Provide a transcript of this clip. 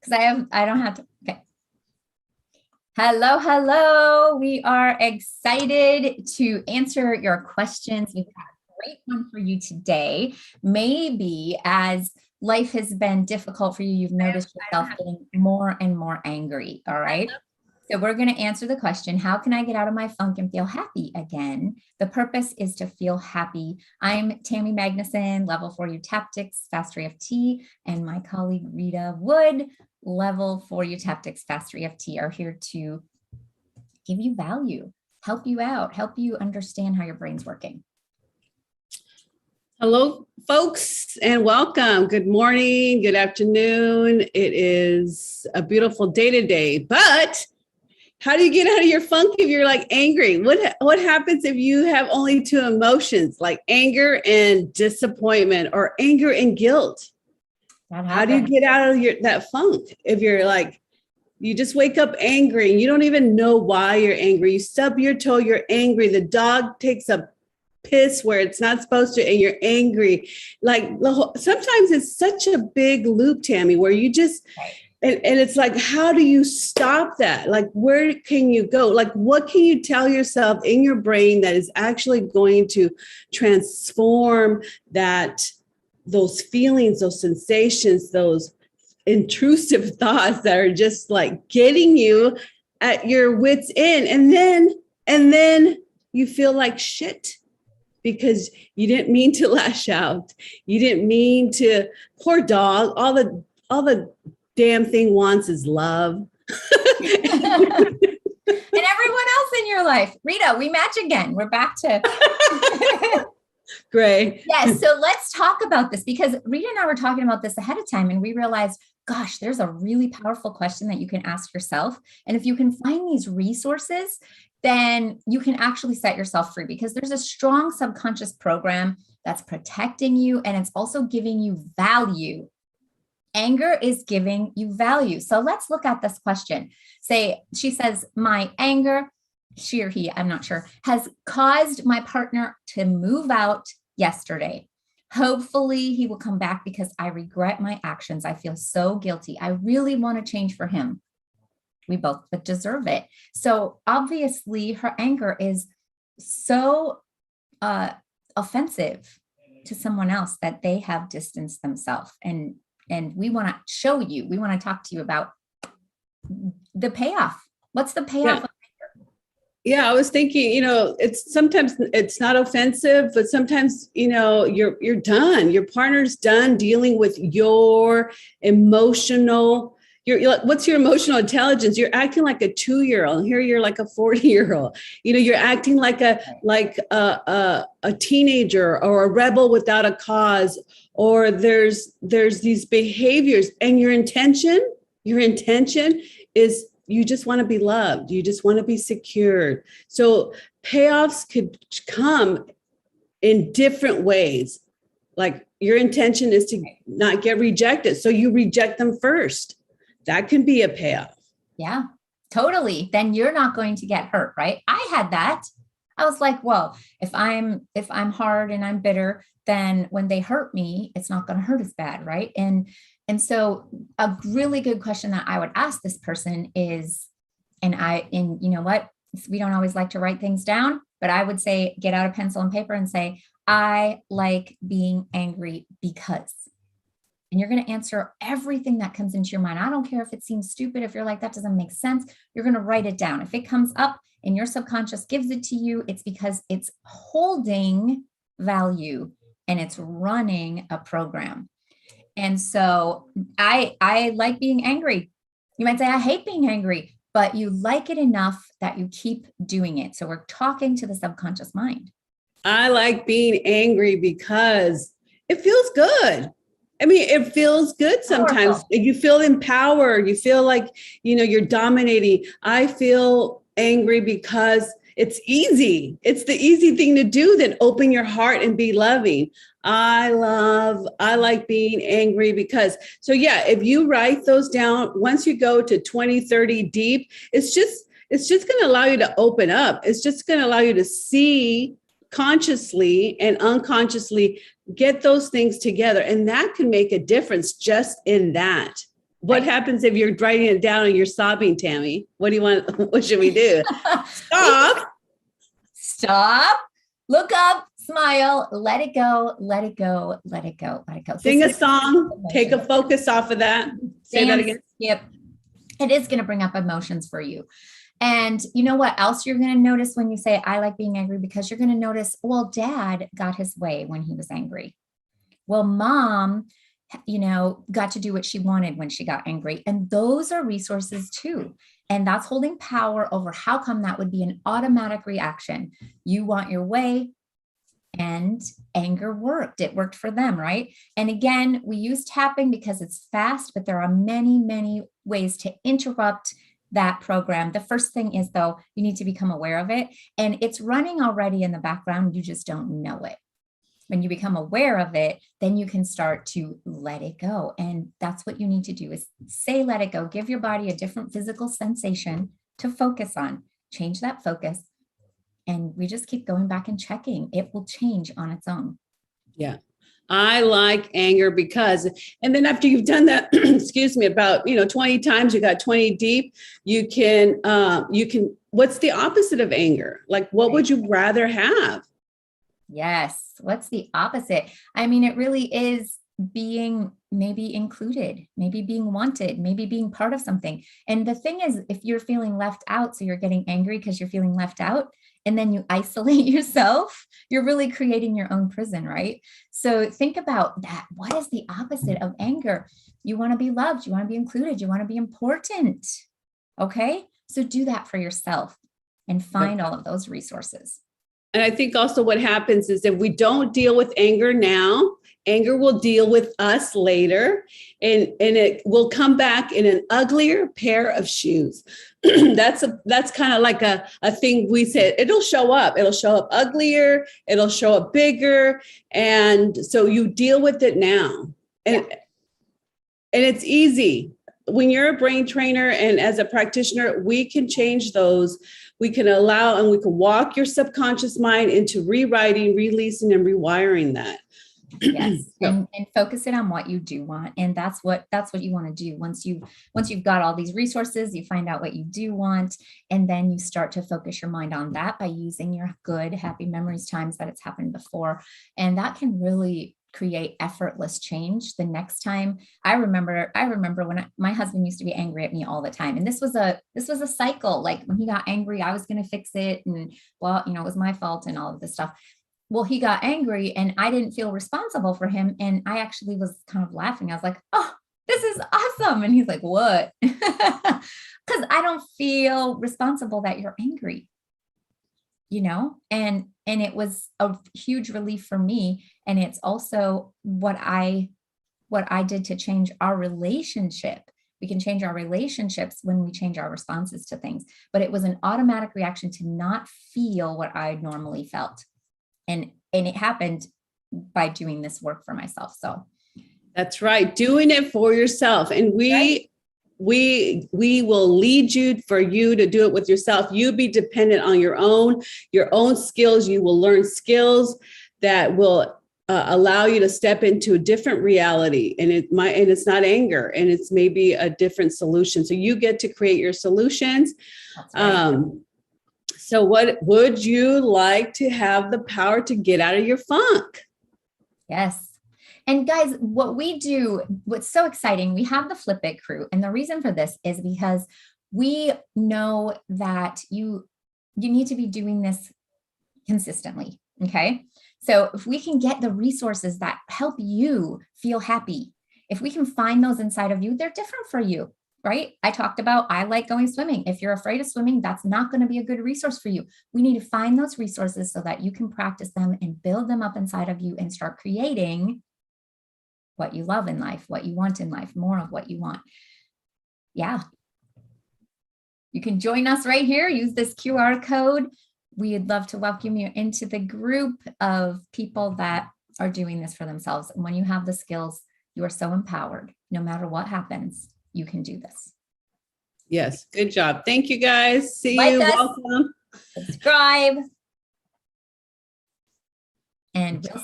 Because I don't have to. Okay. Hello, hello. We are excited to answer your questions. We've got a great one for you today. Maybe as life has been difficult for you, you've noticed yourself getting more and more angry. All right. So we're going to answer the question, how can I get out of my funk and feel happy again? The purpose is to feel happy. I'm Tammy Magnuson, level 4 Eutaptics, Fast EFT, and my colleague Rita Wood, level 4 Eutaptics, Fast EFT, are here to give you value, help you out, help you understand how your brain's working. Hello, folks, and welcome. Good morning, good afternoon. It is a beautiful day today, but how do you get out of your funk if you're like angry? What happens if you have only two emotions, like anger and disappointment, or anger and guilt? How do you get out of that funk if you're like, you just wake up angry and you don't even know why you're angry? You stub your toe, you're angry. The dog takes a piss where it's not supposed to, and you're angry. Like sometimes it's such a big loop, Tammy, where you just, and it's like, how do you stop that? Like, where can you go? Like, what can you tell yourself in your brain that is actually going to transform those feelings, those sensations, those intrusive thoughts that are just like getting you at your wit's end. And then you feel like shit because you didn't mean to lash out. You didn't mean to, poor dog, all the damn thing wants is love. And everyone else in your life. Rita, we match again. We're back to great. Yes. So let's talk about this, because Rita and I were talking about this ahead of time, and we realized, gosh, there's a really powerful question that you can ask yourself. And if you can find these resources, then you can actually set yourself free, because there's a strong subconscious program that's protecting you, and it's also giving you value. Anger is giving you value. So let's look at this question. She says, my anger, she or he, I'm not sure, has caused my partner to move out yesterday. Hopefully he will come back because I regret my actions. I feel so guilty. I really want to change for him. We both deserve it. So obviously her anger is so offensive to someone else that they have distanced themselves. And we want to show you, we want to talk to you about the payoff. What's the payoff? Yeah, I was thinking, it's sometimes it's not offensive, but sometimes, you're done. Your partner's done dealing with your emotional. What's your emotional intelligence? You're acting like a 2-year-old. And here you're like a 40-year-old. You're acting like a teenager or a rebel without a cause. Or there's these behaviors, and your intention is you just want to be loved. You just want to be secured. So payoffs could come in different ways. Like your intention is to not get rejected, so you reject them first. That can be a payoff. Yeah, totally. Then you're not going to get hurt, right? I had that. I was like, well, if I'm hard and I'm bitter, then when they hurt me, it's not going to hurt as bad, right? And so a really good question that I would ask this person is, and you know what, we don't always like to write things down, but I would say, get out a pencil and paper and say, I like being angry because. And you're going to answer everything that comes into your mind. I don't care if it seems stupid. If you're like, that doesn't make sense, you're going to write it down. If it comes up and your subconscious gives it to you, it's because it's holding value and it's running a program. And so I like being angry. You might say, I hate being angry, but you like it enough that you keep doing it. So we're talking to the subconscious mind. I like being angry because it feels good. I mean, it feels good sometimes. Powerful. You feel empowered. You feel like, you're dominating. I feel angry because it's easy. It's the easy thing to do, then open your heart and be loving. I like being angry because, so yeah, if you write those down, once you go to 20, 30 deep, it's just going to allow you to open up. It's just going to allow you to see consciously and unconsciously get those things together. And that can make a difference just in that. What happens if you're writing it down and you're sobbing, Tammy? What do you want? What should we do? Stop. Stop. Look up. Smile. Let it go. Let it go. Let it go. Let it go. Sing a song. Take a focus off of that. Say that again. Yep. It is going to bring up emotions for you. And you know what else you're going to notice when you say, I like being angry? Because you're going to notice, well, dad got his way when he was angry. Well, mom, got to do what she wanted when she got angry. And those are resources too. And that's holding power over how come that would be an automatic reaction. You want your way, and anger worked. It worked for them, right? And again, we use tapping because it's fast, but there are many, many ways to interrupt that program. The first thing is, though, you need to become aware of it. And it's running already in the background. You just don't know it. When you become aware of it, then you can start to let it go. And that's what you need to do is say, let it go. Give your body a different physical sensation to focus on. Change that focus. And we just keep going back and checking. It will change on its own. Yeah. I like anger because, and then after you've done that, excuse me, about, 20 times, you got 20 deep, you can, what's the opposite of anger? Like, what would you rather have? Yes. What's the opposite? I mean, it really is being maybe included, maybe being wanted, maybe being part of something. And the thing is, if you're feeling left out, so you're getting angry because you're feeling left out, and then you isolate yourself, you're really creating your own prison, right? So think about that. What is the opposite of anger? You want to be loved. You want to be included. You want to be important. Okay. So do that for yourself and find all of those resources. And I think also what happens is if we don't deal with anger now, anger will deal with us later, and it will come back in an uglier pair of shoes. That's kind of like a thing we said. It'll show up uglier. It'll show up bigger. And so you deal with it now. And it's easy. When you're a brain trainer and as a practitioner, we can change those. We can allow and we can walk your subconscious mind into rewriting, releasing, and rewiring that. Yes. And focus it on what you do want. And that's what you want to do. Once you've got all these resources, you find out what you do want, and then you start to focus your mind on that by using your good, happy memories, times that it's happened before. And that can really create effortless change the next time. I remember when my husband used to be angry at me all the time. And this was a cycle. Like when he got angry, I was going to fix it. And well, it was my fault and all of this stuff. Well, he got angry and I didn't feel responsible for him. And I actually was kind of laughing. I was like, oh, this is awesome. And he's like, what? Because I don't feel responsible that you're angry, and it was a huge relief for me. And it's also what I did to change our relationship. We can change our relationships when we change our responses to things, but it was an automatic reaction to not feel what I normally felt. And it happened by doing this work for myself. So that's right. Doing it for yourself. And we will lead you for you to do it with yourself. You be dependent on your own skills. You will learn skills that will allow you to step into a different reality. And it's not anger, and it's maybe a different solution. So you get to create your solutions. That's right. So what would you like to have the power to get out of your funk? Yes. And guys, what we do, what's so exciting, we have the Flip It crew. And the reason for this is because we know that you need to be doing this consistently. Okay. So if we can get the resources that help you feel happy, if we can find those inside of you, they're different for you. Right? I talked about, I like going swimming. If you're afraid of swimming, that's not going to be a good resource for you. We need to find those resources so that you can practice them and build them up inside of you and start creating what you love in life, what you want in life, more of what you want. Yeah. You can join us right here. Use this QR code. We'd love to welcome you into the group of people that are doing this for themselves. And when you have the skills, you are so empowered. No matter what happens, you can do this. Yes. Good job. Thank you, guys. See you. Welcome. Subscribe. And we'll